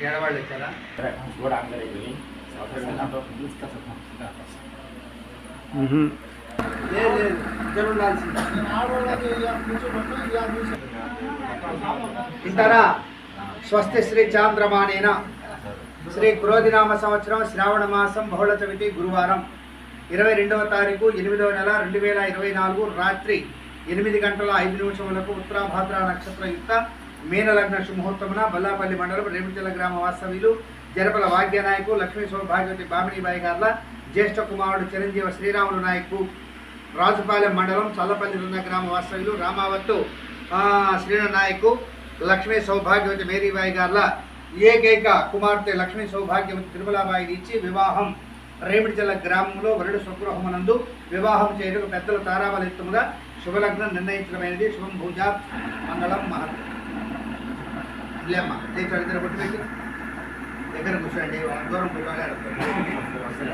ఏడవాళ్ళు వచ్చారా కూడా అందరూ ఇంటారా స్వస్తి శ్రీ చాంద్రమానేన శ్రీ క్రోధినామ సంవత్సరం శ్రావణ మాసం బహుళ చవితి గురువారం 22వ తారీఖు 8వ నెల 2024 రాత్రి 8:05 ఉత్తరాభాద్ర నక్షత్రయుక్త మీనలగ్న శుభముహూర్తమున బల్లాపల్లి మండలం రేమిచెల గ్రామ వాస్తవ్యులు జరపల భాగ్యనాయకు లక్ష్మీ సౌభాగ్యవతి బామినీబాయి గార్ల జ్యేష్ఠ కుమారుడు చిరంజీవ శ్రీరాములు నాయకు రాజుపాలెం మండలం చల్లపల్లి రున్న గ్రామ వాస్తవ్యులు రామావత్తు శ్రీను నాయకు లక్ష్మీ సౌభాగ్యవతి మేరీబాయి గార్ల ఏకైక కుమార్తె లక్ష్మీ సౌభాగ్యవతి తిరుమలాబాయి ఇచ్చి వివాహం రేమిడిచెల గ్రామంలో వరుడు స్వగృహమునందు వివాహం చేయడం పెద్దల తారాబలిత్వముగా శుభలగ్నం నిర్ణయించడమైనది. శుభం భూజా మంగళం మహత్. ఇల్లేమ్మ దగ్గర కొట్టిపెట్టి దగ్గర కూర్చోండి దూరం కూర్చోండి.